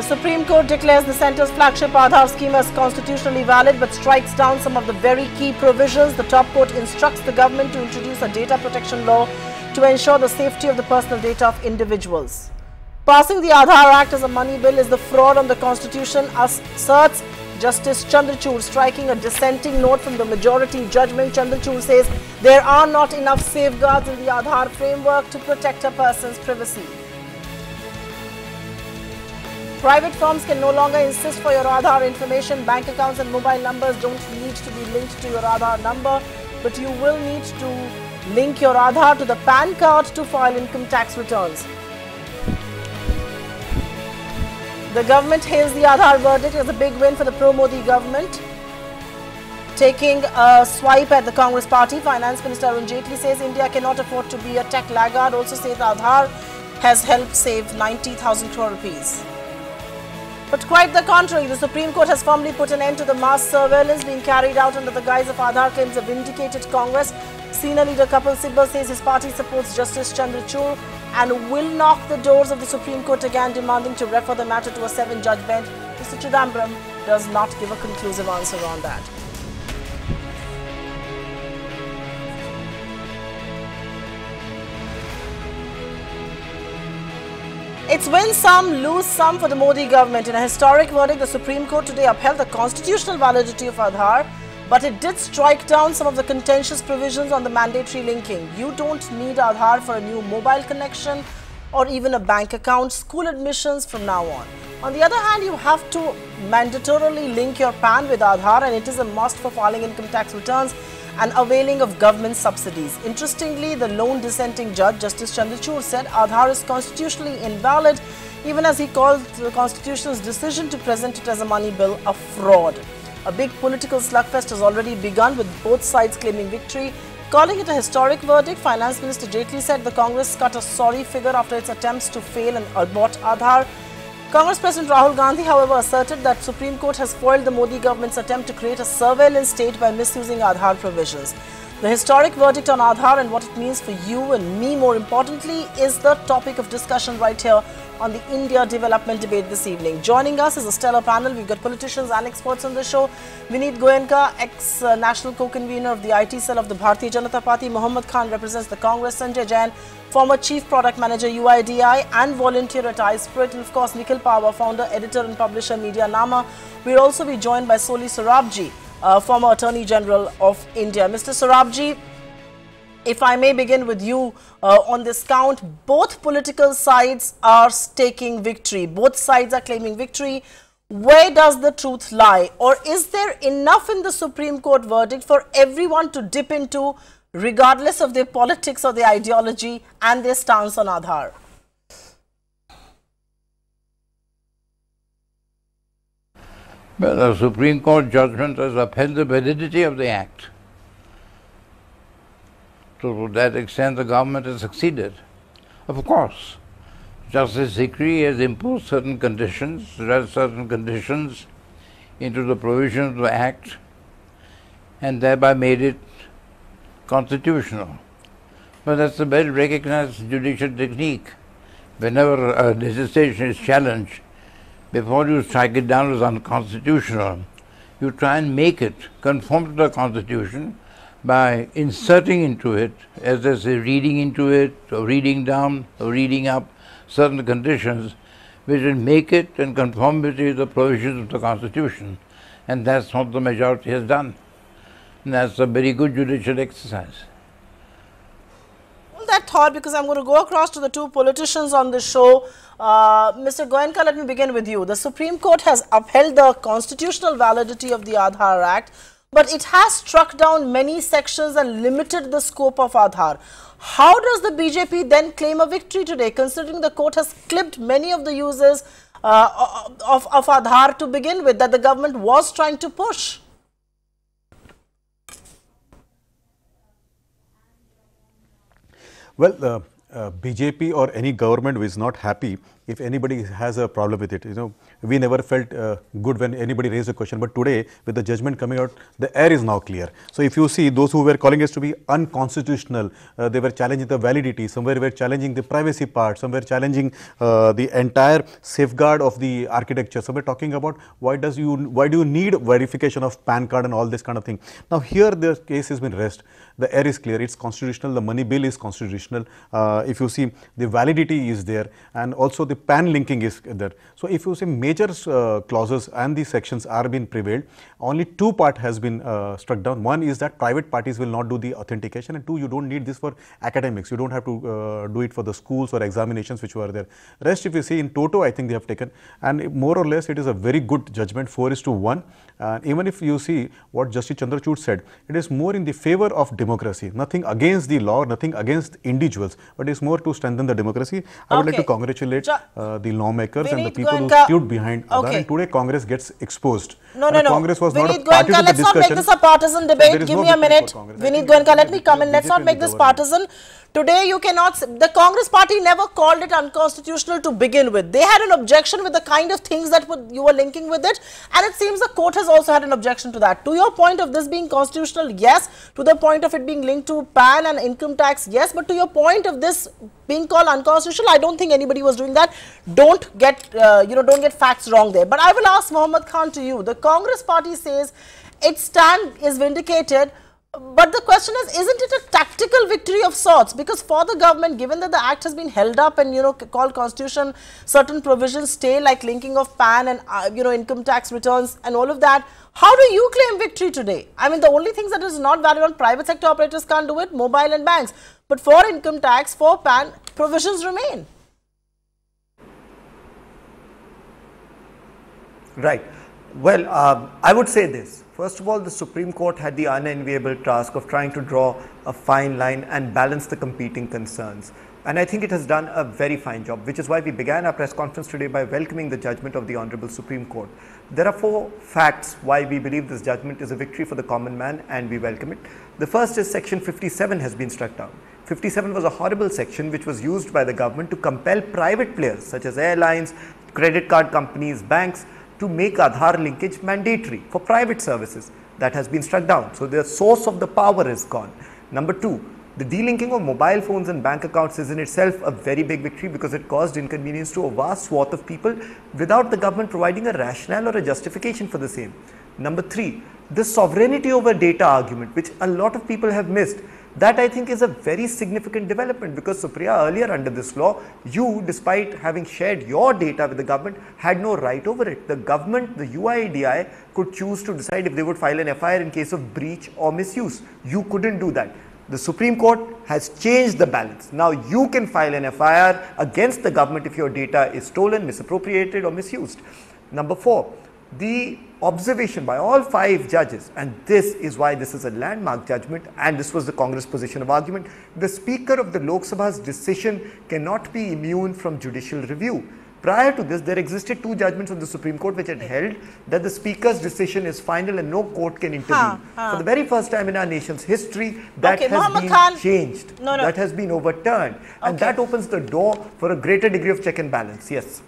Supreme Court declares the centre's flagship Aadhaar scheme as constitutionally valid but strikes down some of the very key provisions. The top court instructs the government to introduce a data protection law to ensure the safety of the personal data of individuals. Passing the Aadhaar Act as a money bill is the fraud on the constitution, asserts Justice Chandrachud, striking a dissenting note from the majority judgment. Chandrachud says there are not enough safeguards in the Aadhaar framework to protect a person's privacy. Private firms can no longer insist for your Aadhaar information. Bank accounts and mobile numbers don't need to be linked to your Aadhaar number, but you will need to link your Aadhaar to the PAN card to file income tax returns. The government hails the Aadhaar verdict as a big win for the pro-Modi government. Taking a swipe at the Congress party, Finance Minister Arun Jaitley says India cannot afford to be a tech laggard. Also says Aadhaar has helped save 90,000 crore rupees. But quite the contrary, the Supreme Court has firmly put an end to the mass surveillance being carried out under the guise of Aadhaar claims of vindicated Congress. Senior leader Kapil Sibal says his party supports Justice Chandrachud and will knock the doors of the Supreme Court again, demanding to refer the matter to a 7-judge bench. Mr. Chidambaram does not give a conclusive answer on that. It's win some, lose some for the Modi government. In a historic verdict, the Supreme Court today upheld the constitutional validity of Aadhaar, but it did strike down some of the contentious provisions on the mandatory linking. You don't need Aadhaar for a new mobile connection or even a bank account, school admissions from now on. On the other hand, you have to mandatorily link your PAN with Aadhaar, and it is a must for filing income tax returns and availing of government subsidies. Interestingly, the lone dissenting judge, Justice Chandrachud, said Aadhaar is constitutionally invalid, even as he called the Constitution's decision to present it as a money bill a fraud. A big political slugfest has already begun, with both sides claiming victory. Calling it a historic verdict, Finance Minister Jaitley said the Congress cut a sorry figure after its attempts to fail and abort Aadhaar. Congress President Rahul Gandhi, however, asserted that Supreme Court has foiled the Modi government's attempt to create a surveillance state by misusing Aadhaar provisions. The historic verdict on Aadhaar and what it means for you and me, more importantly, is the topic of discussion right here on the India Development Debate this evening. Joining us is a stellar panel. We've got politicians and experts on the show. Vineet Goenka, ex-national co-convener of the IT cell of the Bharatiya Janata Party. Muhammad Khan represents the Congress. Sanjay Jain, former Chief Product Manager, UIDI and volunteer at iSpirit. And of course, Nikhil Pava, founder, editor and publisher, Media Nama. We'll also be joined by Soli Sorabji, former Attorney General of India. Mr. Sorabji, if I may begin with you on this count, both political sides are staking victory. Both sides are claiming victory. Where does the truth lie? Or is there enough in the Supreme Court verdict for everyone to dip into, regardless of their politics or their ideology and their stance on Aadhaar? Well, the Supreme Court judgment has upheld the validity of the Act. So to that extent, the government has succeeded. Of course, Justice Sikri has imposed certain conditions, read certain conditions into the provision of the Act, and thereby made it constitutional. But that's a well recognized judicial technique. Whenever a legislation is challenged, before you strike it down as unconstitutional, you try and make it conform to the Constitution by inserting into it, as they say, reading into it, or reading down, or reading up certain conditions which will make it in conformity with the provisions of the Constitution. And that's what the majority has done. And that's a very good judicial exercise. Hold that thought, because I'm going to go across to the two politicians on the show. Mr. Goenka, let me begin with you. The Supreme Court has upheld the constitutional validity of the Aadhaar Act, but it has struck down many sections and limited the scope of Aadhaar. How does the BJP then claim a victory today, considering the court has clipped many of the uses of Aadhaar to begin with, that the government was trying to push? Well, BJP or any government who is not happy if anybody has a problem with it. You know, we never felt good when anybody raised a question, but today with the judgment coming out, the air is now clear. So if you see those who were calling us to be unconstitutional, they were challenging the validity, somewhere were challenging the privacy part, somewhere challenging the entire safeguard of the architecture, somewhere talking about why do you need verification of PAN card and all this kind of thing. Now here the case has been raised. The air is clear, it's constitutional, the money bill is constitutional. If you see, the validity is there, and also the PAN linking is there. So if you see major clauses and the sections are being prevailed, only two part has been struck down. One is that private parties will not do the authentication, and two, you don't need this for academics. You don't have to do it for the schools or examinations which were there. Rest, if you see in toto, I think they have taken, and more or less it is a very good judgment, 4:1. Even if you see what Justice Chandrachud said, it is more in the favor of democracy, nothing against the law, nothing against individuals, but it's more to strengthen the democracy. I would like to congratulate the lawmakers and the people who stood behind Aadhaar, and today Congress gets exposed. No. Congress was not a party to the let's not make this a partisan debate. Give me a minute. Vinit Goenka, let me come in. Let's not make this partisan. Today, you cannot, the Congress party never called it unconstitutional to begin with. They had an objection with the kind of things that you were linking with it, and it seems the court has also had an objection to that. To your point of this being constitutional, yes. To the point of it being linked to PAN and income tax, yes. But to your point of this being called unconstitutional, I don't think anybody was doing that. Don't get, don't get facts wrong there. But I will ask Mohammad Khan to you. The Congress party says its stand is vindicated. But the question is, isn't it a tactical victory of sorts? Because for the government, given that the act has been held up and, called constitution, certain provisions stay like linking of PAN and, income tax returns and all of that. How do you claim victory today? I mean, the only things that is not valid on private sector operators can't do it, mobile and banks. But for income tax, for PAN, provisions remain. Right. Well, I would say this. First of all, the Supreme Court had the unenviable task of trying to draw a fine line and balance the competing concerns. And I think it has done a very fine job, which is why we began our press conference today by welcoming the judgment of the Honorable Supreme Court. There are 4 facts why we believe this judgment is a victory for the common man, and we welcome it. The first is Section 57 has been struck down. 57 was a horrible section which was used by the government to compel private players such as airlines, credit card companies, banks, to make Aadhaar linkage mandatory for private services. That has been struck down. So the source of the power is gone. Number 2, the delinking of mobile phones and bank accounts is in itself a very big victory because it caused inconvenience to a vast swath of people without the government providing a rationale or a justification for the same. Number 3, the sovereignty over data argument, which a lot of people have missed. That I think is a very significant development because Supriya, earlier under this law, you, despite having shared your data with the government, had no right over it. The government, the UIDAI, could choose to decide if they would file an FIR in case of breach or misuse. You couldn't do that. The Supreme Court has changed the balance. Now you can file an FIR against the government if your data is stolen, misappropriated or misused. Number 4, the observation by all 5 judges, and this is why this is a landmark judgment, and this was the Congress position of argument, the Speaker of the Lok Sabha's decision cannot be immune from judicial review. Prior to this, there existed 2 judgments of the Supreme Court which had held that the Speaker's decision is final and no court can intervene. For the very first time in our nation's history, that has been changed. That has been overturned. And that opens the door for a greater degree of check and balance. Yes.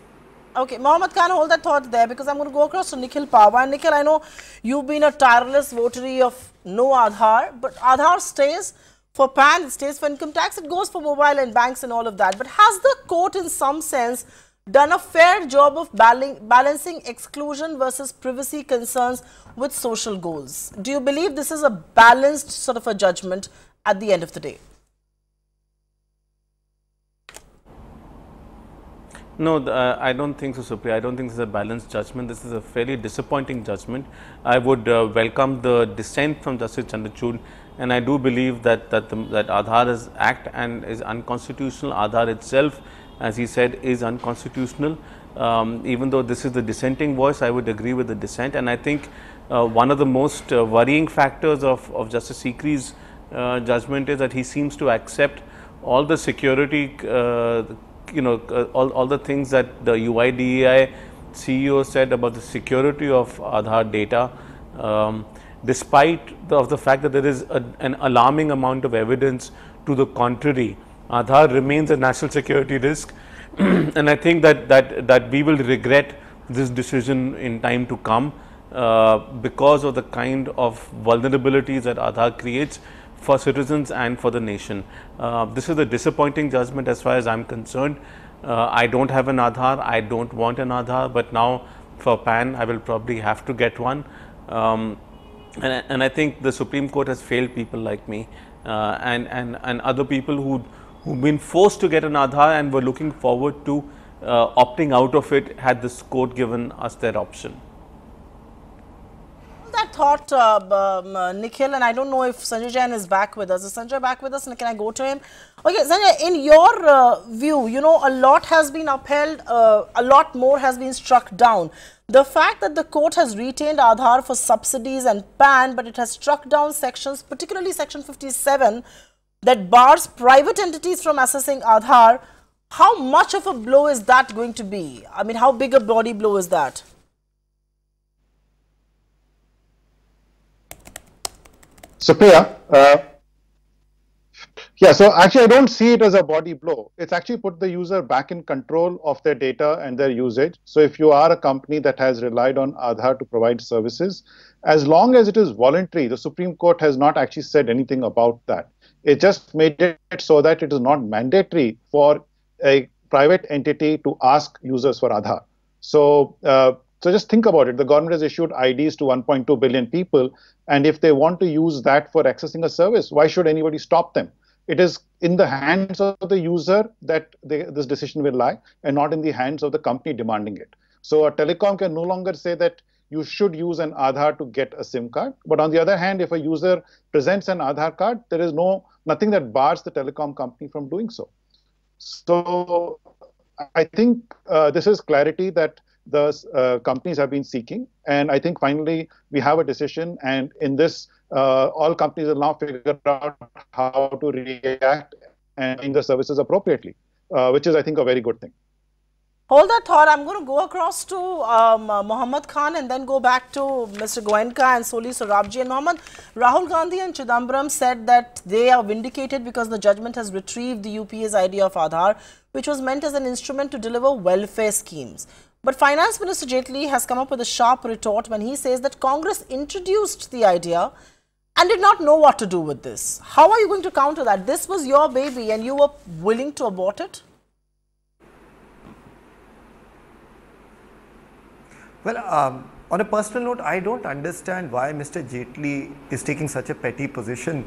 Okay, Mohammad Khan, hold that thought there because I'm going to go across to Nikhil Pava. And Nikhil, I know you've been a tireless votary of no Aadhaar, but Aadhaar stays for PAN, it stays for income tax, it goes for mobile and banks and all of that. But has the court in some sense done a fair job of balancing exclusion versus privacy concerns with social goals? Do you believe this is a balanced sort of a judgment at the end of the day? No, I don't think so, Supriya. I don't think this is a balanced judgment. This is a fairly disappointing judgment. I would welcome the dissent from Justice Chandrachud, and I do believe that Aadhaar is act and is unconstitutional. Aadhaar itself, as he said, is unconstitutional. Even though this is the dissenting voice, I would agree with the dissent. And I think one of the most worrying factors of Justice Sikri's judgment is that he seems to accept all the security all the things that the UIDAI CEO said about the security of Aadhaar data, despite the fact that there is an alarming amount of evidence to the contrary. Aadhaar remains a national security risk And I think that we will regret this decision in time to come because of the kind of vulnerabilities that Aadhaar creates for citizens and for the nation. This is a disappointing judgment as far as I am concerned. I don't have an Aadhaar, I don't want an Aadhaar, but now for PAN I will probably have to get one. And I think the Supreme Court has failed people like me and other people who've been forced to get an Aadhaar and were looking forward to opting out of it had this court given us their option. That thought, Nikhil, and I don't know if Sanjay Jain is back with us. Is Sanjay back with us? And can I go to him? Okay, Sanjay, in your view, you know, a lot has been upheld, a lot more has been struck down. The fact that the court has retained Aadhaar for subsidies and PAN, but it has struck down sections, particularly section 57, that bars private entities from accessing Aadhaar, how much of a blow is that going to be? I mean, how big a body blow is that? Supriya, yeah, so actually I don't see it as a body blow. It's actually put the user back in control of their data and their usage. So if you are a company that has relied on Aadhaar to provide services, as long as it is voluntary, the Supreme Court has not actually said anything about that. It just made it so that it is not mandatory for a private entity to ask users for Aadhaar. So, so just think about it. The government has issued IDs to 1.2 billion people. And if they want to use that for accessing a service, why should anybody stop them? It is in the hands of the user that this decision will lie and not in the hands of the company demanding it. So a telecom can no longer say that you should use an Aadhaar to get a SIM card. But on the other hand, if a user presents an Aadhaar card, there is nothing that bars the telecom company from doing so. So I think this is clarity that the companies have been seeking. And I think finally we have a decision. And in this, all companies will now figure out how to react and bring the services appropriately, which is, I think, a very good thing. Hold that thought. I'm going to go across to Mohammad Khan and then go back to Mr. Goenka and Soli Sorabji. And Mohammad, Rahul Gandhi and Chidambaram said that they are vindicated because the judgment has retrieved the UPA's idea of Aadhaar, which was meant as an instrument to deliver welfare schemes. But Finance Minister Jaitley has come up with a sharp retort when he says that Congress introduced the idea and did not know what to do with this. How are you going to counter that? This was your baby and you were willing to abort it? Well, on a personal note, I don't understand why Mr. Jaitley is taking such a petty position.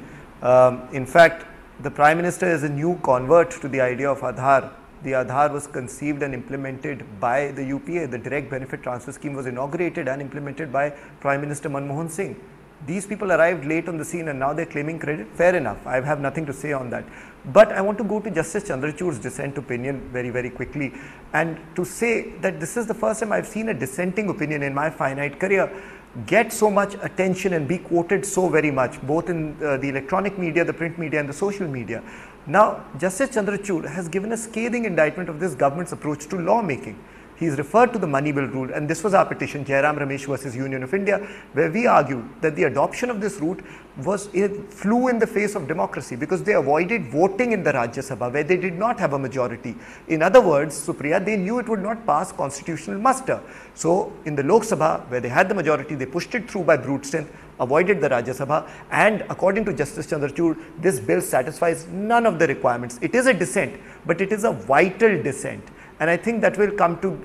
In fact, the Prime Minister is a new convert to the idea of Aadhaar. The Aadhaar was conceived and implemented by the UPA. The Direct Benefit Transfer Scheme was inaugurated and implemented by Prime Minister Manmohan Singh. These people arrived late on the scene and now they're claiming credit. Fair enough. I have nothing to say on that. But I want to go to Justice Chandrachud's dissent opinion very quickly and to say that this is the first time I've seen a dissenting opinion in my finite career get so much attention and be quoted so very much, both in the electronic media, the print media and the social media. Now, Justice Chandrachud has given a scathing indictment of this government's approach to lawmaking. He's referred to the money bill rule, and this was our petition, Jairam Ramesh versus Union of India, where we argued that the adoption of this route flew in the face of democracy because they avoided voting in the Rajya Sabha where they did not have a majority. In other words, Supriya, they knew it would not pass constitutional muster. So in the Lok Sabha, where they had the majority, they pushed it through by brute strength, avoided the Rajya Sabha, and according to Justice Chandrachud, this bill satisfies none of the requirements. It is a dissent, but it is a vital dissent. And I think that will come to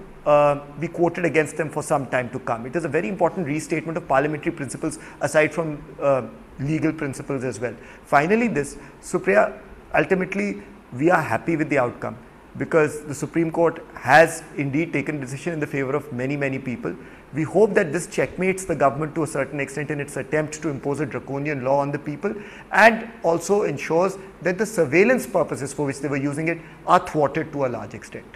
be quoted against them for some time to come. It is a very important restatement of parliamentary principles aside from legal principles as well. Finally, this, Supriya, ultimately we are happy with the outcome because the Supreme Court has indeed taken a decision in the favor of many people. We hope that this checkmates the government to a certain extent in its attempt to impose a draconian law on the people and also ensures that the surveillance purposes for which they were using it are thwarted to a large extent.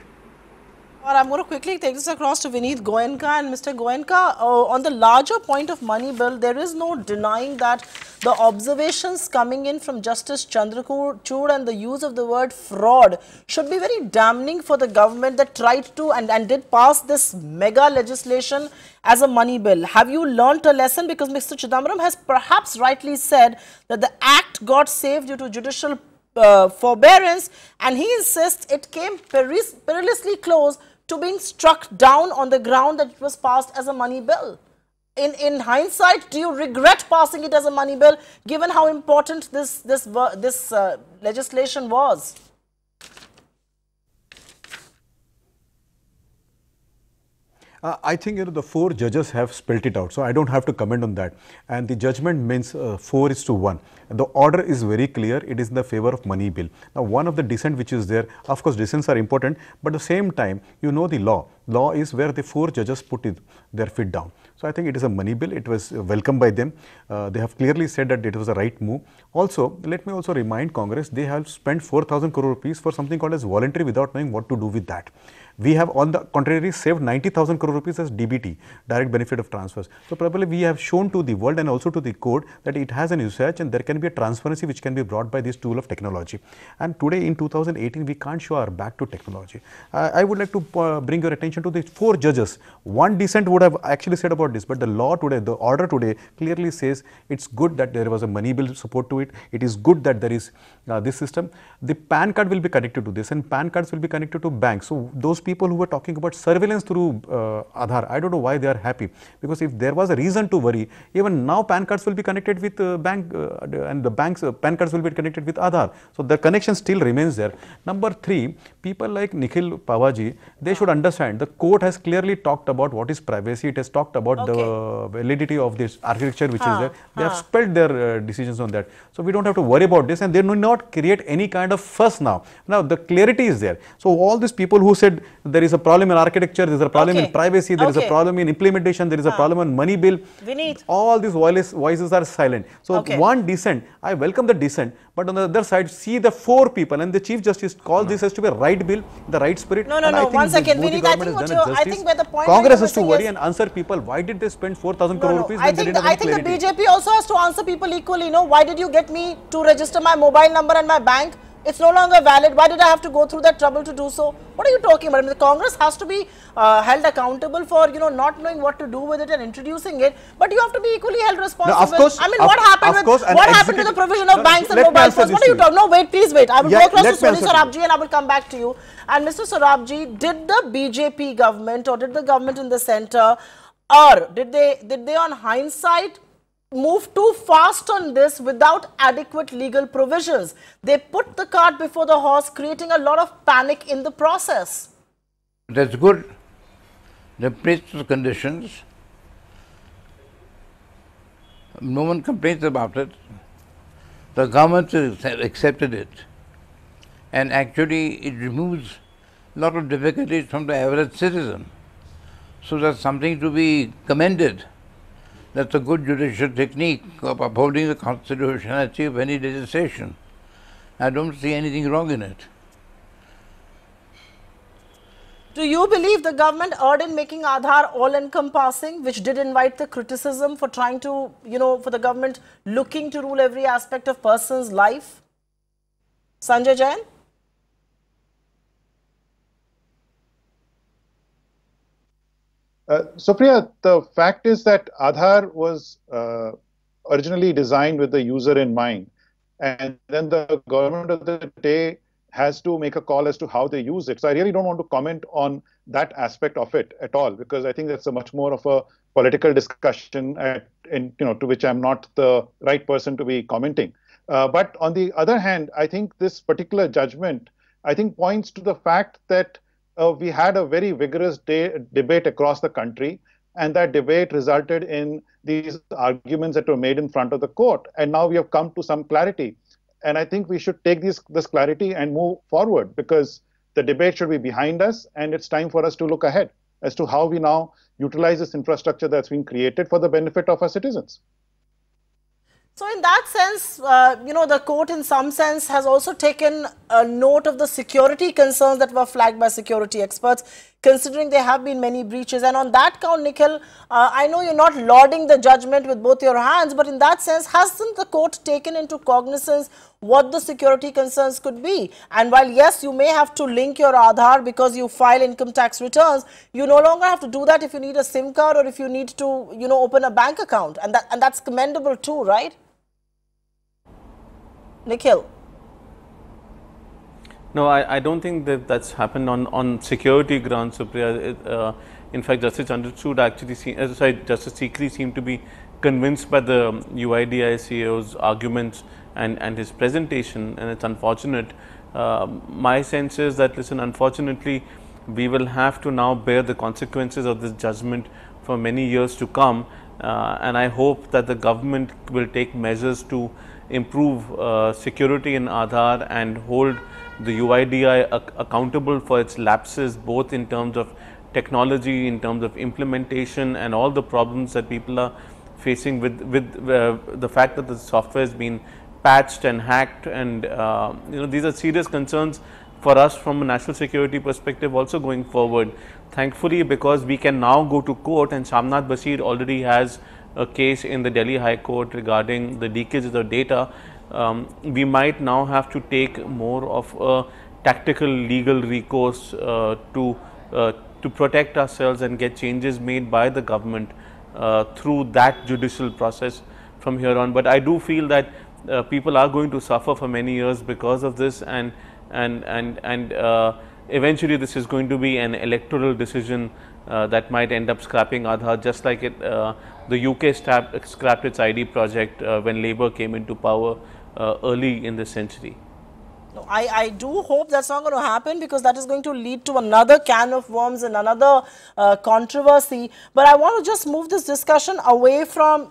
I'm going to quickly take this across to Vineet Goenka. And Mr. Goenka, on the larger point of money bill, there is no denying that the observations coming in from Justice Chandrachud and the use of the word fraud should be very damning for the government that tried to and did pass this mega legislation as a money bill. Have you learnt a lesson? Because Mr. Chidambaram has perhaps rightly said that the act got saved due to judicial forbearance, and he insists it came perilously close to being struck down on the ground that it was passed as a money bill. In hindsight, do you regret passing it as a money bill, given how important this legislation was? I think the 4 judges have spelled it out, so I don't have to comment on that. And the judgment means 4:1. And the order is very clear. It is in the favor of money bill. Now, one of the dissent which is there, of course, dissents are important, but at the same time, the law. Law is where the 4 judges put their feet down. So I think it is a money bill. It was welcomed by them. They have clearly said that it was a right move. Also, let me also remind Congress, they have spent 4,000 crore rupees for something called as voluntary without knowing what to do with that. We have, on the contrary, saved 90,000 crore rupees as DBT, direct benefit of transfers. So probably we have shown to the world and also to the court that it has an usage and there can be a transparency which can be brought by this tool of technology. And today in 2018, we can't show our back to technology. I would like to bring your attention to the 4 judges. One dissent would have actually said about this, but the law today, the order today clearly says it's good that there was a money bill support to it. It is good that there is this system. The PAN card will be connected to this and PAN cards will be connected to banks. So those people who were talking about surveillance through Aadhaar, I don't know why they are happy, because if there was a reason to worry, even now PAN cards will be connected with bank and the banks PAN cards will be connected with Aadhaar. So the connection still remains there. Number 3, people like Nikhil Pavaji, they should understand the court has clearly talked about what is privacy. It has talked about the validity of this architecture which is there. They have spelled their decisions on that. So we don't have to worry about this and they do not create any kind of fuss now. Now the clarity is there. So all these people who said there is a problem in architecture, there is a problem in privacy, there is a problem in implementation, there is a problem on money bill. All these voices are silent. So one dissent, I welcome the dissent, but on the other side, see the 4 people and the Chief Justice calls this as to be a right bill, the right spirit. No, 1 second. I think where the point Congress has to worry and answer people. Why did they spend 4,000 crore rupees? I think the BJP also has to answer people equally. Why did you get me to register my mobile number and my bank? It's no longer valid. Why did I have to go through that trouble to do so? What are you talking about? I mean, the Congress has to be held accountable for, not knowing what to do with it and introducing it. But you have to be equally held responsible. No, of course, I mean, what happened to the provision of banks and mobile phones? What are you talking? No, wait, please wait. I will go across to Soni Sorabji and I will come back to you. And Mr. Sorabji, did the BJP government or did the government in the centre, or did they on hindsight move too fast on this without adequate legal provisions? They put the cart before the horse, creating a lot of panic in the process. That's good. They placed the conditions. No one complains about it. The government accepted it. And actually it removes a lot of difficulties from the average citizen. So that's something to be commended. That's a good judicial technique of upholding the constitutionality of any legislation. I don't see anything wrong in it. Do you believe the government erred in making Aadhaar all-encompassing, which did invite the criticism for trying to, for the government looking to rule every aspect of person's life? Sanjay Jain? Supriya, the fact is that Aadhaar was originally designed with the user in mind, and then the government of the day has to make a call as to how they use it. So I really don't want to comment on that aspect of it at all, because I think that's a much more of a political discussion, to which I'm not the right person to be commenting. But on the other hand, I think this particular judgment, points to the fact that we had a very vigorous debate across the country, and that debate resulted in these arguments that were made in front of the court. And now we have come to some clarity. And I think we should take this clarity and move forward, because the debate should be behind us, and it's time for us to look ahead as to how we now utilize this infrastructure that's been created for the benefit of our citizens. So in that sense, the court in some sense has also taken a note of the security concerns that were flagged by security experts, considering there have been many breaches. And on that count, Nikhil, I know you're not lauding the judgment with both your hands, but in that sense, hasn't the court taken into cognizance what the security concerns could be? And while, yes, you may have to link your Aadhaar because you file income tax returns, you no longer have to do that if you need a SIM card or if you need to, open a bank account. And that's commendable too, right? Nikhil. No, I don't think that that's happened on security grounds, Supriya. In fact, Justice Chandrachud actually, Justice Sikri seemed to be convinced by the UIDAI CEO's arguments and his presentation, and it's unfortunate. My sense is that, listen, unfortunately, we will have to now bear the consequences of this judgment for many years to come, and I hope that the government will take measures to improve security in Aadhaar and hold the UIDAI accountable for its lapses, both in terms of technology, in terms of implementation, and all the problems that people are facing with the fact that the software has been patched and hacked, and these are serious concerns for us from a national security perspective also going forward. Thankfully, because we can now go to court, and Shamnath Bashir already has a case in the Delhi High Court regarding the leakages of data, we might now have to take more of a tactical legal recourse to protect ourselves and get changes made by the government through that judicial process from here on. But I do feel that people are going to suffer for many years because of this, and eventually this is going to be an electoral decision that might end up scrapping Aadhaar, just like the UK scrapped its ID project when Labour came into power early in this century. No, I do hope that's not going to happen, because that is going to lead to another can of worms and another controversy. But I want to just move this discussion away from,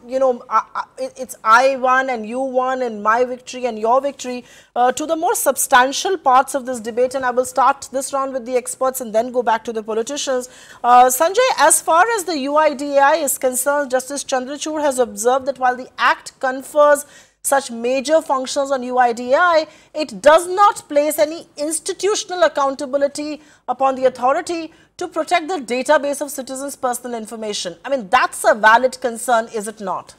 it's I won and you won and my victory and your victory to the more substantial parts of this debate. And I will start this round with the experts and then go back to the politicians. Sanjay, as far as the UIDAI is concerned, Justice Chandrachud has observed that while the Act confers such major functions on UIDAI, it does not place any institutional accountability upon the authority to protect the database of citizens' personal information. I mean, that's a valid concern, is it not?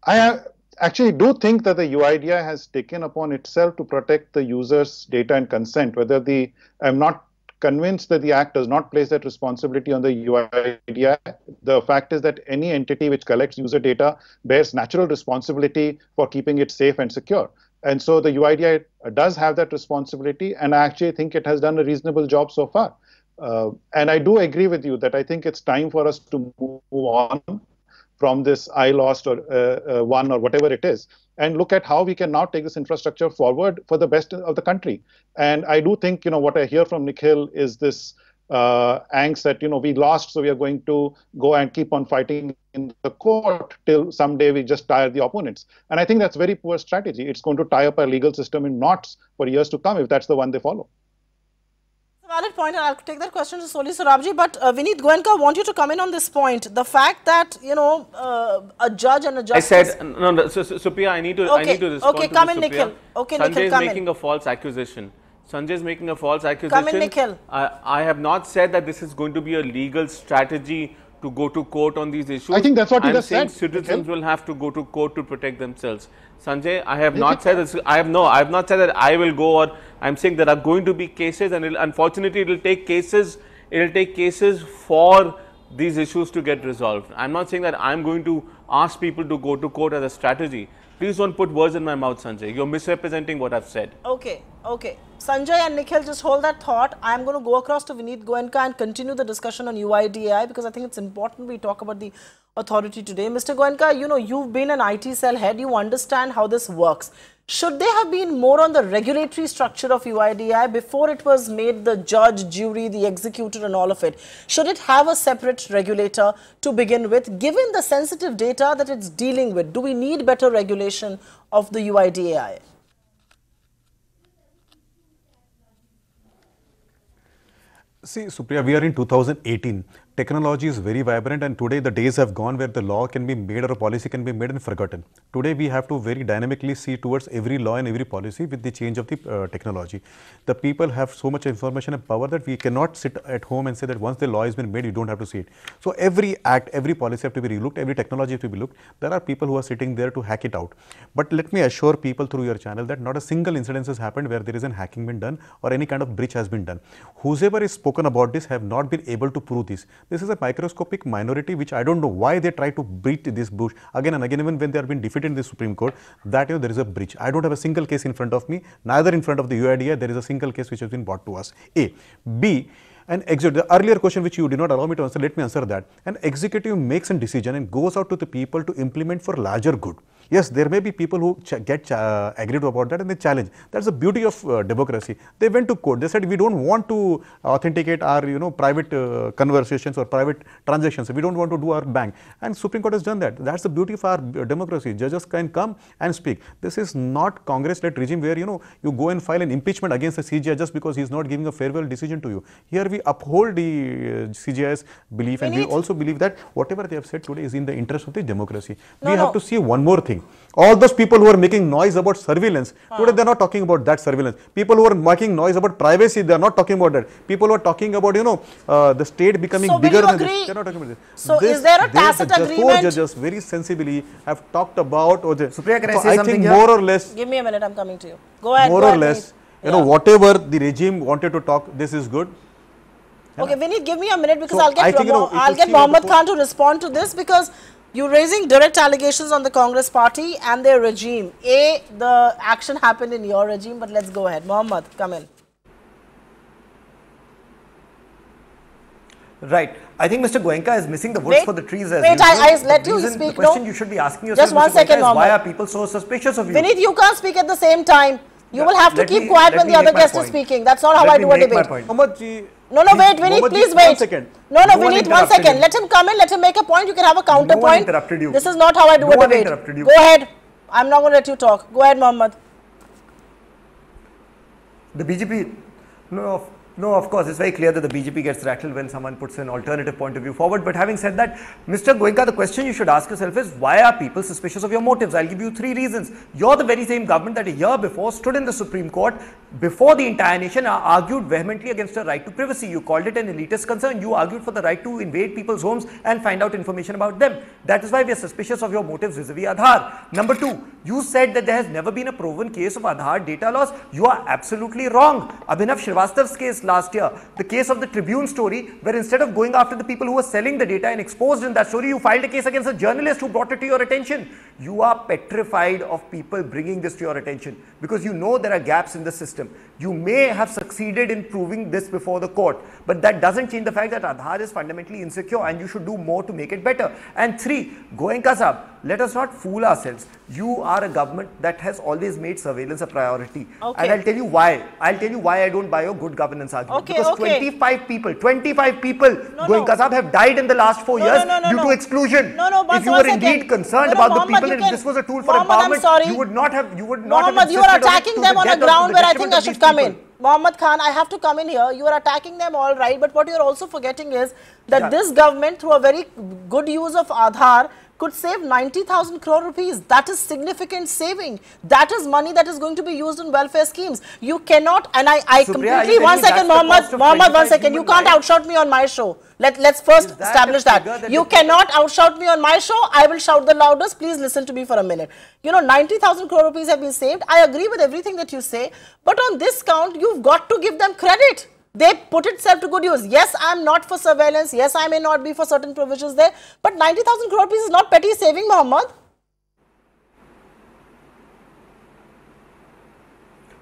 I actually do think that the UIDAI has taken upon itself to protect the user's data and consent. I'm not convinced that the Act does not place that responsibility on the UIDAI. The fact is that any entity which collects user data bears natural responsibility for keeping it safe and secure. And so the UIDAI does have that responsibility, and I actually think it has done a reasonable job so far. And I do agree with you that I think it's time for us to move on from this I lost or won or whatever it is, and look at how we can now take this infrastructure forward for the best of the country. And I do think, what I hear from Nikhil is this angst that, we lost, so we are going to go and keep on fighting in the court till someday we just tire the opponents. And I think that's very poor strategy. It's going to tie up our legal system in knots for years to come if that's the one they follow. Valid point, and I'll take that question to Soli Sorabji, but Vineet Goenka, I want you to come in on this point. The fact that, a judge and a justice... I said, no, so Supriya, I need to respond okay, to come in, Supriya. Nikhil. Okay, Sanjay Nikhil, is come making in. a false accusation. Sanjay is making a false accusation. Come in, Nikhil. I have not said that this is going to be a legal strategy to go to court on these issues. I think that's what he just said. Citizens will have to go to court to protect themselves. Sanjay, I have not said this. I have not said that I will go, or I'm saying there are going to be cases, and unfortunately it will take cases for these issues to get resolved. I'm not saying that I'm going to ask people to go to court as a strategy. Please don't put words in my mouth, Sanjay. You're misrepresenting what I've said. Okay. Sanjay and Nikhil, just hold that thought. I'm going to go across to Vineet Goenka and continue the discussion on UIDAI, because I think it's important we talk about the authority today. Mr. Goenka, you've been an IT cell head. You understand how this works. Should there have been more on the regulatory structure of UIDAI before it was made the judge, jury, the executor and all of it? Should it have a separate regulator to begin with, given the sensitive data that it's dealing with? Do we need better regulation of the UIDAI? See, Supriya, we are in 2018. Technology is very vibrant, and today the days have gone where the law can be made or a policy can be made and forgotten. Today we have to very dynamically see towards every law and every policy with the change of the technology. The people have so much information and power that we cannot sit at home and say that once the law has been made, you don't have to see it. So every act, every policy have to be relooked, every technology have to be looked. There are people who are sitting there to hack it out. But let me assure people through your channel that not a single incident has happened where there is an hacking been done or any kind of breach has been done. Whoever is spoken about this have not been able to prove this. This is a microscopic minority which I don't know why they try to beat this bush again and again, even when they are being defeated in the Supreme Court, that there is a breach. I don't have a single case in front of me, neither in front of the UIDAI there is a single case which has been brought to us. A. B. An executive, the earlier question which you did not allow me to answer, let me answer that. An executive makes a decision and goes out to the people to implement for larger good. Yes, there may be people who get agreed about that and they challenge. That's the beauty of democracy. They went to court. They said, we don't want to authenticate our private conversations or private transactions. We don't want to do our bank. And Supreme Court has done that. That's the beauty of our democracy. Judges can come and speak. This is not Congress-led regime where you go and file an impeachment against the CJI just because he is not giving a farewell decision to you. Here we uphold the CJI's belief, and we also believe that whatever they have said today is in the interest of the democracy. We have to see one more thing. All those people who are making noise about surveillance, today they are not talking about that surveillance. People who are making noise about privacy, they are not talking about that. People who are talking about, the state becoming bigger than this, they are not talking about this. So is there a tacit agreement? Four judges very sensibly have talked about, Supriya, can I say I something think here? more or less, give me a minute, I'm coming to you. Go ahead. more or less, whatever the regime wanted to talk, this is good. Okay, Vineet, give me a minute because So I'll get Mohammad Khan to respond to this, because you're raising direct allegations on the Congress party and their regime. A, the action happened in your regime, but let's go ahead. Mohammad, come in. Right. I think Mr. Goenka is missing the woods for the trees as wait, I let you reason, speak. The question you should be asking yourself, just one Mr. second, Goenka, is why are people so suspicious of you? Vineet, you can't speak at the same time. You will have to keep quiet when the other guest is speaking. That's not how I do a debate. No, wait, Vineet, please wait. 1 second. No, Vineet, 1 second. Let him come in, let him make a point. You can have a counterpoint. No one interrupted you. This is not how I do a debate. Go ahead. I'm not going to let you talk. Go ahead, Mohammad. The BJP, no, of course, it's very clear that the BJP gets rattled when someone puts an alternative point of view forward. But having said that, Mr. Goenka, the question you should ask yourself is, why are people suspicious of your motives? I'll give you 3 reasons. You're the very same government that a year before stood in the Supreme Court before the entire nation argued vehemently against the right to privacy. You called it an elitist concern. You argued for the right to invade people's homes and find out information about them. That is why we are suspicious of your motives vis-a-vis Aadhaar. Number 2, you said that there has never been a proven case of Aadhaar data loss. You are absolutely wrong. Abhinav Srivastav's case last year, the case of the Tribune story, where instead of going after the people who were selling the data and exposed in that story, you filed a case against a journalist who brought it to your attention. You are petrified of people bringing this to your attention because you know there are gaps in the system. You may have succeeded in proving this before the court, but that doesn't change the fact that Aadhaar is fundamentally insecure and you should do more to make it better. And 3, Goenka Sahab, let us not fool ourselves. You are a government that has always made surveillance a priority. Okay. And I'll tell you why. I don't buy your good governance argument. Okay, because 25 people, Goenka Sahab, have died in the last 4 years due to exclusion. If you were indeed concerned about the people and this was a tool for empowerment, you would not have Mohammad, you are attacking them on a ground where I think I should come in. Mohammad Khan, I have to come in here. You are attacking them all right, but what you are also forgetting is that this government, through a very good use of Aadhaar, could save 90,000 crore rupees. That is significant saving. That is money that is going to be used in welfare schemes. You cannot, and I completely, 1 second, Mohammad, 1 second, you can't outshout me on my show. Let's first establish that. You cannot outshout me on my show. I will shout the loudest. Please listen to me for a minute. 90,000 crore rupees have been saved. I agree with everything that you say, but on this count, you've got to give them credit. They put itself to good use. Yes, I am not for surveillance. Yes, I may not be for certain provisions there. But 90,000 crore rupees is not petty saving, Mohammad.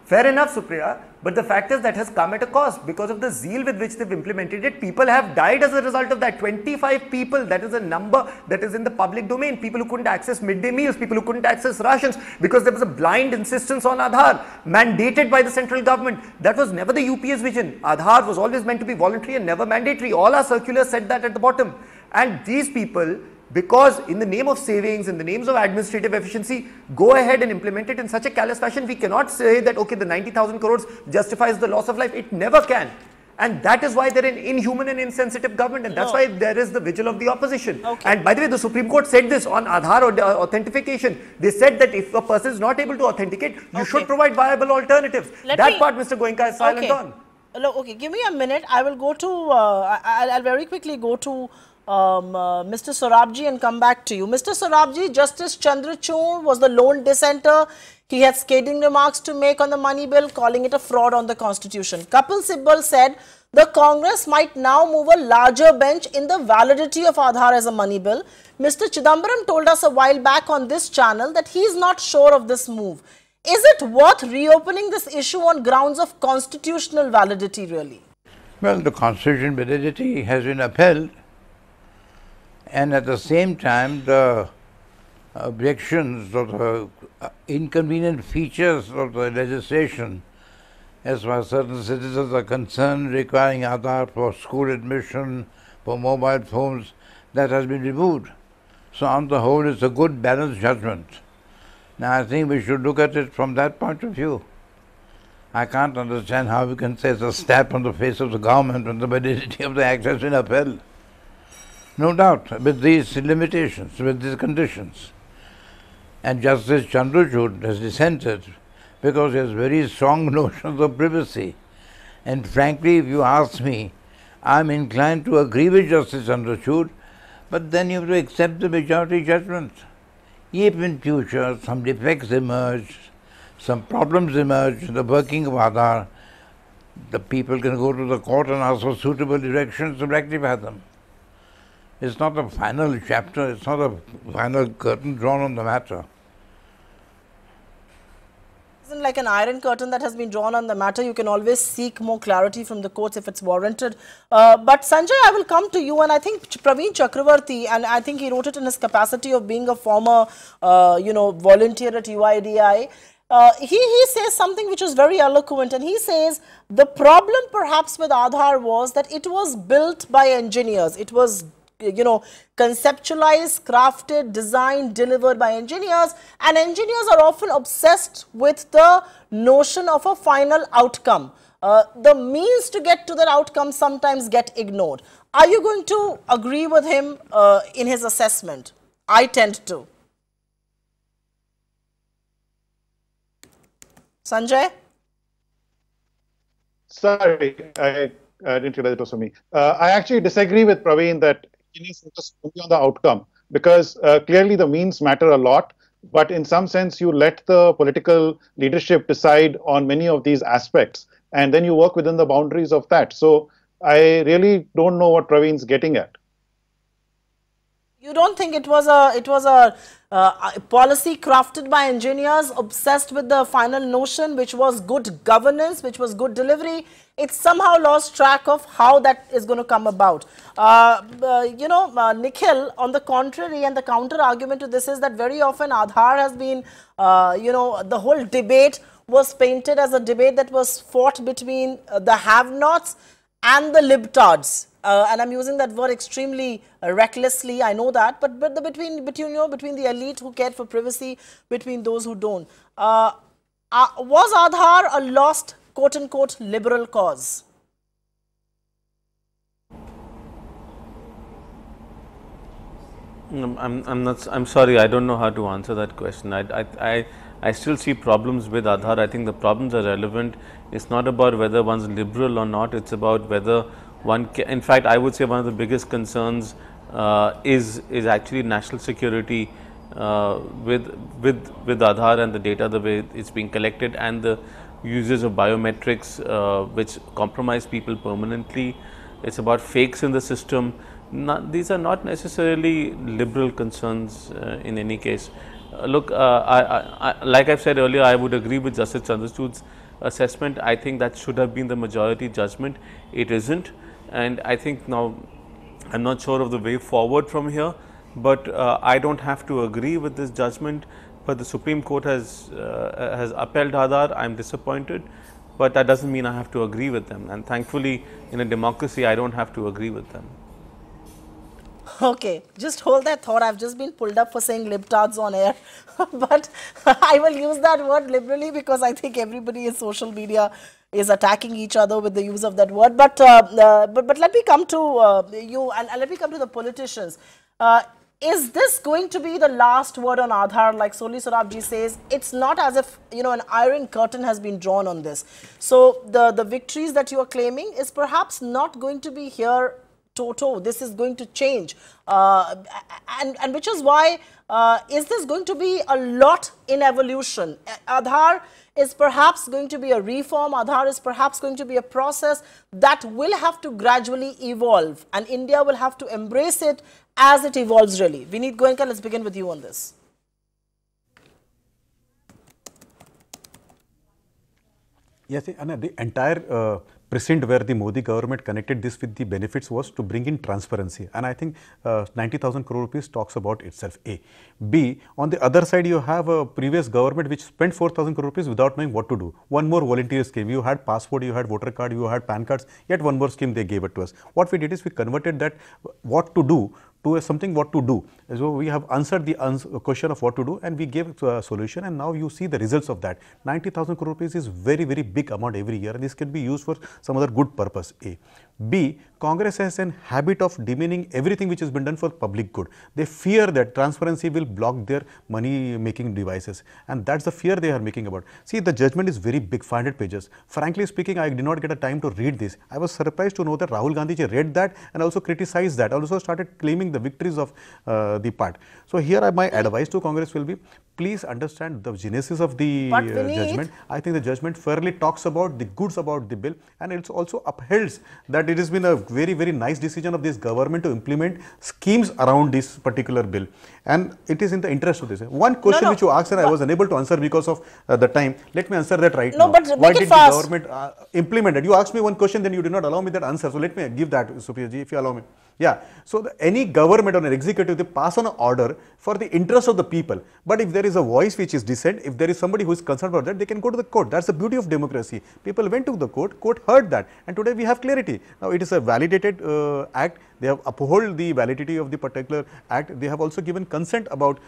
Fair enough, Supriya. But the fact is that has come at a cost because of the zeal with which they've implemented it. People have died as a result of that. 25 people, that is a number that is in the public domain. People who couldn't access midday meals, people who couldn't access rations because there was a blind insistence on Aadhaar mandated by the central government. That was never the UPA's vision. Aadhaar was always meant to be voluntary and never mandatory. All our circulars said that at the bottom. And these people, because in the name of savings, in the names of administrative efficiency, go ahead and implement it in such a callous fashion. We cannot say that, okay, the 90,000 crores justifies the loss of life. It never can. And that is why they're an inhuman and insensitive government. And that's why there is the vigil of the opposition. Okay. And by the way, the Supreme Court said this on Aadhaar or authentication. They said that if a person is not able to authenticate, you should provide viable alternatives. That part Mr. Goenka is silent on. Okay, give me a minute. I will go to, I'll very quickly go to Mr. Sorabji and come back to you. Mr. Sorabji, Justice Chandrachud was the lone dissenter. He had scathing remarks to make on the money bill, calling it a fraud on the constitution. Kapil Sibal said the Congress might now move a larger bench in the validity of Aadhaar as a money bill. Mr. Chidambaram told us a while back on this channel that he is not sure of this move. Is it worth reopening this issue on grounds of constitutional validity really? Well, the constitutional validity has been upheld, and at the same time the objections or the inconvenient features of the legislation as far as certain citizens are concerned requiring Aadhaar for school admission, for mobile phones, that has been removed. So on the whole it's a good balanced judgment. Now I think we should look at it from that point of view. I can't understand how we can say it's a slap on the face of the government when the validity of the act has been upheld. No doubt, with these limitations, with these conditions. And Justice Chandrachud has dissented because he has very strong notions of privacy. And frankly, if you ask me, I'm inclined to agree with Justice Chandrachud, but then you have to accept the majority judgment. If in future some defects emerge, some problems emerge in the working of Aadhaar, the people can go to the court and ask for suitable directions to rectify them. It's not a final chapter, it's not a final curtain drawn on the matter. It isn't like an iron curtain that has been drawn on the matter. You can always seek more clarity from the courts if it's warranted. But Sanjay, I will come to you, and I think Praveen Chakravarti, and I think he wrote it in his capacity of being a former, volunteer at UIDI. He says something which is very eloquent, and he says the problem perhaps with Aadhaar was that it was built by engineers. It was conceptualized, crafted, designed, delivered by engineers, and engineers are often obsessed with the notion of a final outcome. The means to get to that outcome sometimes get ignored. Are you going to agree with him in his assessment? I tend to. Sanjay? Sorry, I didn't realize it was for me. I actually disagree with Praveen that he needs to focus only on the outcome, because clearly the means matter a lot, but in some sense you let the political leadership decide on many of these aspects, and then you work within the boundaries of that. So I really don't know what Praveen's getting at. You don't think it was a policy crafted by engineers obsessed with the final notion, which was good governance, which was good delivery? It's somehow lost track of how that is going to come about. Nikhil, on the contrary, and the counter argument to this is that very often Aadhaar has been, the whole debate was painted as a debate that was fought between the have-nots and the libtards. And I'm using that word extremely recklessly, I know that, but between the elite who cared for privacy, between those who don't. Was Aadhaar a lost, quote-unquote, liberal cause? I'm sorry, I don't know how to answer that question. I still see problems with Aadhaar. I think the problems are relevant. It's not about whether one's liberal or not, it's about whether one can, in fact, I would say one of the biggest concerns is actually national security with Aadhaar and the data, the way it's being collected, and the uses of biometrics which compromise people permanently. It's about fakes in the system. These are not necessarily liberal concerns in any case. Look, like I've said earlier, I would agree with Justice Chandrachud's assessment. I think that should have been the majority judgment. It isn't. And I think now, I'm not sure of the way forward from here, but I don't have to agree with this judgment. But the Supreme Court has upheld Aadhaar. I'm disappointed, but that doesn't mean I have to agree with them. And thankfully, in a democracy, I don't have to agree with them. Okay, just hold that thought. I've just been pulled up for saying libtards on air, but I will use that word liberally because I think everybody in social media is attacking each other with the use of that word. But let me come to you, and let me come to the politicians. Is this going to be the last word on Aadhaar? Like Soli Sorabji says, it's not as if an iron curtain has been drawn on this. So the victories that you are claiming is perhaps not going to be here toto. This is going to change. And which is why, is this going to be a lot in evolution? Aadhaar is perhaps going to be a reform. Aadhaar is perhaps going to be a process that will have to gradually evolve, and India will have to embrace it as it evolves really. Vineet Goenka, let's begin with you on this. Yes, and the entire precedent where the Modi government connected this with the benefits was to bring in transparency, and I think 90,000 crore rupees talks about itself. A. B. On the other side, you have a previous government which spent 4,000 crore rupees without knowing what to do. One more volunteer scheme. You had passport, you had voter card, you had PAN cards. Yet one more scheme they gave it to us. What we did is we converted that what to do to something what to do. So we have answered the question of what to do, and we gave a solution, and now you see the results of that. 90,000 crore rupees is very big amount every year, and this can be used for some other good purpose. A. B. Congress has an habit of demeaning everything which has been done for public good. They fear that transparency will block their money making devices, and that's the fear they are making about. See, the judgment is very big, 500 pages. Frankly speaking, I did not get a time to read this. I was surprised to know that Rahul Gandhi ji read that and also criticized that, also started claiming the victories of the part. So here my advice to Congress will be, please understand the genesis of the judgment. I think the judgment fairly talks about the goods about the bill, and it also upholds that it has been a very nice decision of this government to implement schemes around this particular bill, and it is in the interest of this. One question which you asked and I was unable to answer because of the time. Let me answer that right now. But why did the government implement it? You asked me one question, then you did not allow me that answer. So let me give that, Supriya ji, if you allow me. Yeah, so any government or an executive, they pass on an order for the interest of the people. But if there is a voice which is dissent, if there is somebody who is concerned about that, they can go to the court. That's the beauty of democracy. People went to the court heard that, and today we have clarity. Now it is a validated act. They have upheld the validity of the particular act. They have also given consent about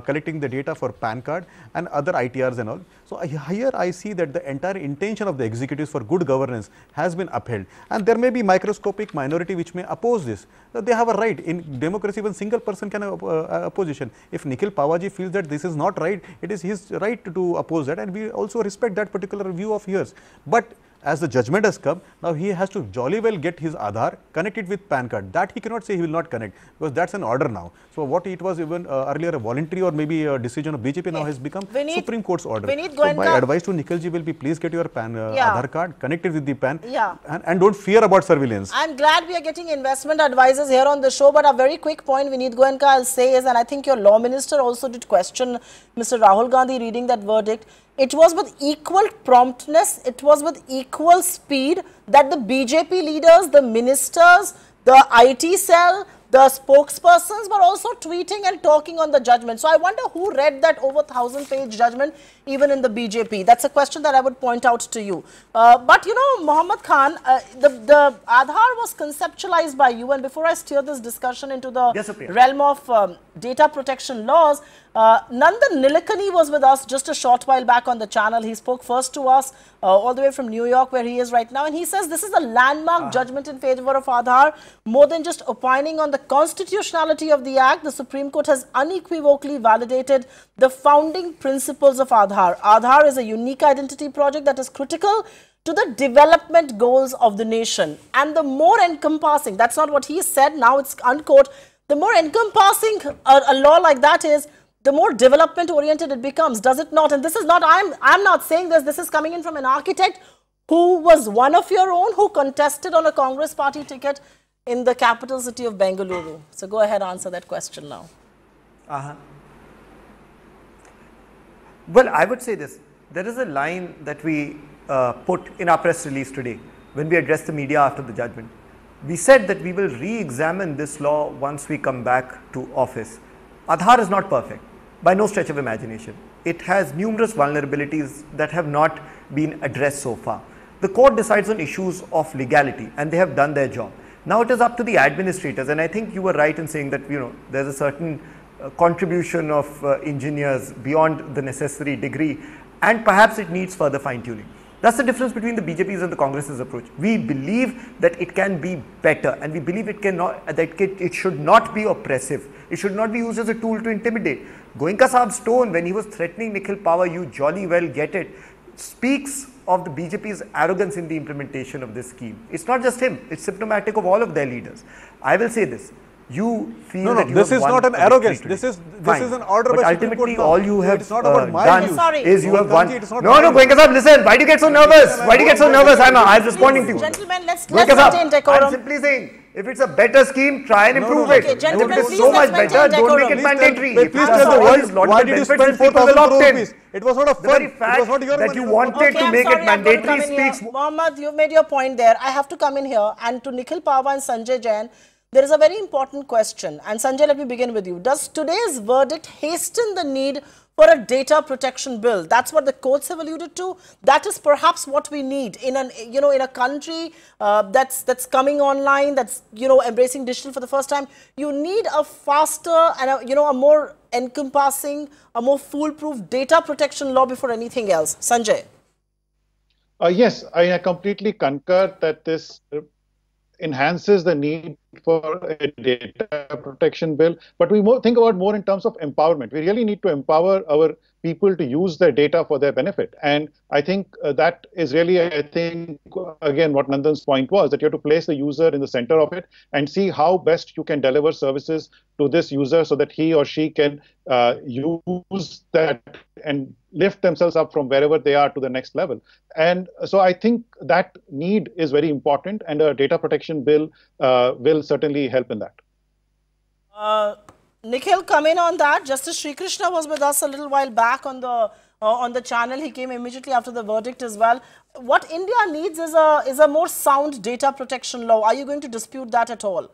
collecting the data for PAN card and other ITRs and all. So here I see that the entire intention of the executives for good governance has been upheld, and there may be microscopic minority which may oppose this. They have a right. In democracy, even single person can opposition. If Nikhil Pawaji feels that this is not right, it is his right to oppose that, and we also respect that particular view of yours. But as the judgment has come, now he has to jolly well get his Aadhaar connected with PAN card. That he cannot say he will not connect, because that's an order now. So what it was even earlier a voluntary or maybe a decision of BJP now has become Supreme Court's order. So my advice to Nikhil ji will be, please get your PAN Aadhaar card connected with the PAN, and don't fear about surveillance. I'm glad we are getting investment advisors here on the show, but a very quick point Vineet Goenka I'll say is, and I think your law minister also did question Mr. Rahul Gandhi reading that verdict. It was with equal promptness, it was with equal speed that the BJP leaders, the ministers, the IT cell, the spokespersons were also tweeting and talking on the judgment. So I wonder who read that over 1,000-page judgment even in the BJP. That's a question that I would point out to you. But you know, Mohammad Khan, the Aadhaar was conceptualized by you, and before I steer this discussion into the realm of data protection laws, Nandan Nilekani was with us just a short while back on the channel. He spoke first to us all the way from New York, where he is right now, and he says this is a landmark judgment in favor of Aadhaar. More than just opining on the constitutionality of the act, the Supreme Court has unequivocally validated the founding principles of Aadhaar. Aadhaar is a unique identity project that is critical to the development goals of the nation, and the more encompassing, that's not what he said, now it's unquote, the more encompassing a law like that is, the more development oriented it becomes, does it not? And this is not, I'm not saying this is coming in from an architect who was one of your own, who contested on a Congress party ticket in the capital city of Bengaluru. So go ahead, answer that question now. Well, I would say this. There is a line that we put in our press release today when we addressed the media after the judgment. We said that we will re-examine this law once we come back to office. Aadhaar is not perfect by no stretch of imagination. It has numerous vulnerabilities that have not been addressed so far. The court decides on issues of legality, and they have done their job. Now it is up to the administrators, and I think you were right in saying that, you know, there's a certain contribution of engineers beyond the necessary degree, and perhaps it needs further fine-tuning. That's the difference between the BJP's and the Congress's approach. We believe that it can be better, and we believe it cannot, that it should not be oppressive. It should not be used as a tool to intimidate. Goenka Saab's tone when he was threatening Nikhil Pawar, you jolly well get it, speaks of the BJP's arrogance in the implementation of this scheme. It's not just him, it's symptomatic of all of their leaders. I will say this. You feel that you this have is won not an a victory arrogance. today. This is Fine. an order But by Supreme ultimately, Court. all you have it's not about my done views. is you have won. It's not No, my Goenka Sahib, listen. Why do you get so nervous? Why do you get so nervous? I'm responding to you. Gentlemen, let's Goenka maintain Sahib, decorum. I'm simply saying, if it's a better scheme, try and improve no. it. Okay, gentlemen, If it's please so much let's better, maintain don't make it decorum. mandatory. Please If you tell have the all world, these logical why did you benefits, spend then people 4,000 will opt crore in. rupees? It was not a The fun. very It fact was not your that money. you It was wanted Okay, to I'm make sorry, it I've got to come mandatory in here. speaks. Mohammed, you've made your point there. I have to come in here. And to Nikhil Pava and Sanjay Jain, there is a very important question. And Sanjay, let me begin with you. Does today's verdict hasten the need for a data protection bill? That's what the courts have alluded to. That is perhaps what we need in in a country that's coming online, that's embracing digital for the first time. You need a faster and a more encompassing, a more foolproof data protection law before anything else. Sanjay. Yes, I completely concur that this enhances the need for a data protection bill, but we think about more in terms of empowerment. We really need to empower our people to use their data for their benefit. And I think that is really, I think, again, what Nandan's point was, that you have to place the user in the center of it and see how best you can deliver services to this user so that he or she can use that and lift themselves up from wherever they are to the next level. And so I think that need is very important, and a data protection bill will certainly help in that. Nikhil, come in on that. Justice Sri Krishna was with us a little while back on the channel. He came immediately after the verdict as well. What India needs is a more sound data protection law. Are you going to dispute that at all?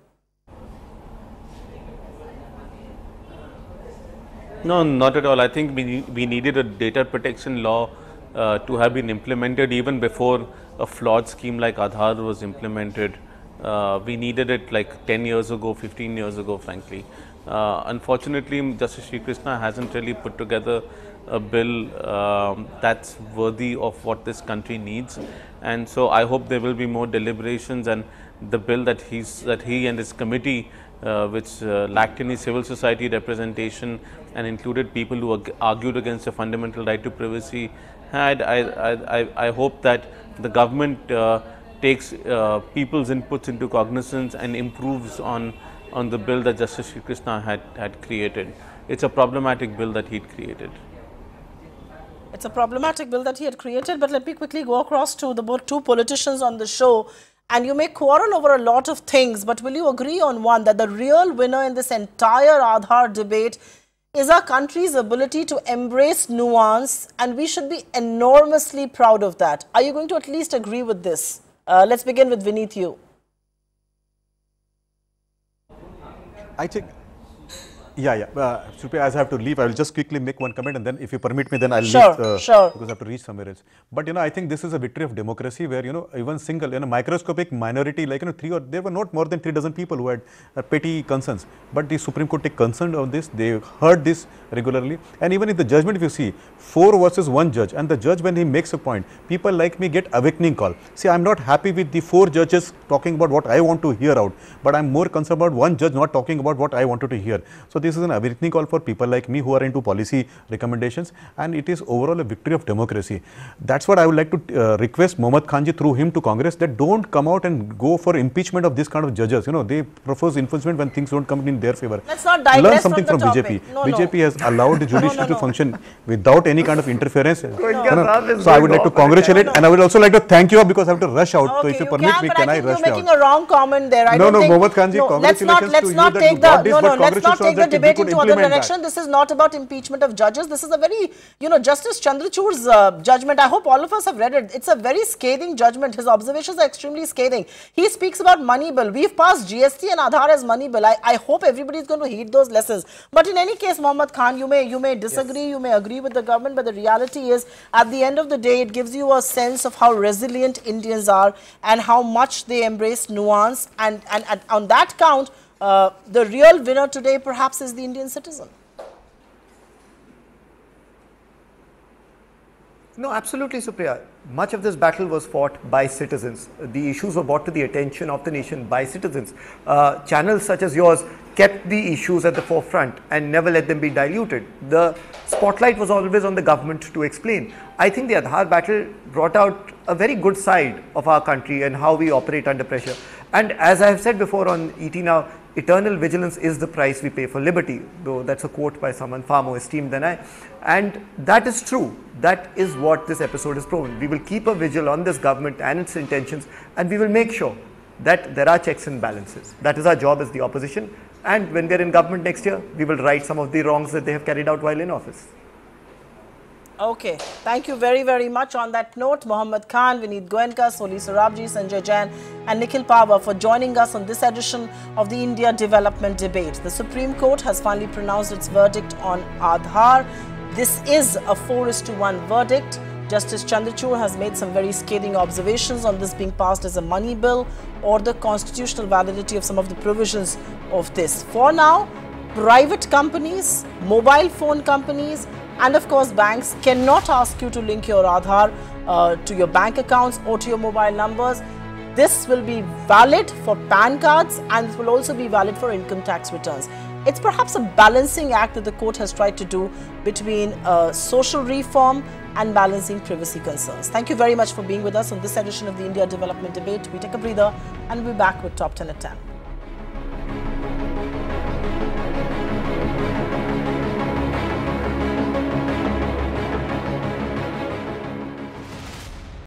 No, not at all. I think we needed a data protection law to have been implemented even before a flawed scheme like Aadhaar was implemented. We needed it like 10 years ago, 15 years ago, frankly. Unfortunately, Justice Sri Krishna hasn't really put together a bill that's worthy of what this country needs, and so I hope there will be more deliberations, and the bill that he and his committee, which lacked any civil society representation and included people who argued against the fundamental right to privacy, I hope that the government takes people's inputs into cognizance and improves on the bill that Justice Sri Krishna had created. It's a problematic bill that he'd created. It's a problematic bill that he had created, but let me quickly go across to the two politicians on the show. And you may quarrel over a lot of things, but will you agree on one, that the real winner in this entire Aadhaar debate is our country's ability to embrace nuance, and we should be enormously proud of that. Are you going to at least agree with this? Let's begin with Vineet, you. I think, Supriya, as I have to leave, I will just quickly make one comment, and then if you permit me, then I'll leave sure. Because I have to reach somewhere else. But I think this is a victory of democracy, where even single, microscopic minority, like there were not more than 3 dozen people who had petty concerns. But the Supreme Court take concern on this. They heard this regularly, and even in the judgment, if you see 4 versus 1 judge, and the judge, when he makes a point, people like me get awakening call. See, I'm not happy with the 4 judges talking about what I want to hear out, but I'm more concerned about 1 judge not talking about what I wanted to hear. So this is an awakening call for people like me who are into policy recommendations, and it is overall a victory of democracy. That's what I would like to request Mohammad Khanji through him to Congress, that don't come out and go for impeachment of this kind of judges. They propose enforcement when things don't come in their favor. Let's not digress. Learn something from BJP. Topic. BJP has allowed the judiciary to function without any kind of interference. No. So I would like to congratulate, and I would also like to thank you because I have to rush out. Okay, so if you permit me, can I rush out? You're making a wrong comment there. No, Mohammad Khanji, congratulations to you that you got this, but let's not take the debate into other direction. That. This is not about impeachment of judges. This is a very, Justice Chandrachud's judgment. I hope all of us have read it. It's a very scathing judgment. His observations are extremely scathing. He speaks about money bill. We've passed GST and Aadhaar as money bill. I hope everybody is going to heed those lessons. But in any case, Mohammad Khan, you may disagree, yes. You may agree with the government, but the reality is, at the end of the day, it gives you a sense of how resilient Indians are and how much they embrace nuance. And on that count, the real winner today perhaps is the Indian citizen. No, absolutely, Supriya. Much of this battle was fought by citizens. The issues were brought to the attention of the nation by citizens. Channels such as yours kept the issues at the forefront and never let them be diluted. The spotlight was always on the government to explain. I think the Aadhaar battle brought out a very good side of our country and how we operate under pressure. And as I have said before on ET Now, eternal vigilance is the price we pay for liberty, though that's a quote by someone far more esteemed than I. And that is true. That is what this episode has proven. We will keep a vigil on this government and its intentions, and we will make sure that there are checks and balances. That is our job as the opposition. And when we are in government next year, we will right some of the wrongs that they have carried out while in office. Okay, thank you very, very much. On that note, Mohammad Khan, Vineet Goenka, Soli Sarabji, Sanjay Jain and Nikhil Pava for joining us on this edition of the India Development Debate. The Supreme Court has finally pronounced its verdict on Aadhaar. This is a 4:1 verdict. Justice Chandrachud has made some very scathing observations on this being passed as a money bill or the constitutional validity of some of the provisions of this. For now, private companies, mobile phone companies, and of course banks cannot ask you to link your Aadhaar to your bank accounts or to your mobile numbers. This will be valid for PAN cards and it will also be valid for income tax returns. It's perhaps a balancing act that the court has tried to do between social reform and balancing privacy concerns. Thank you very much for being with us on this edition of the India Development Debate. We take a breather and we'll be back with Top 10 at 10.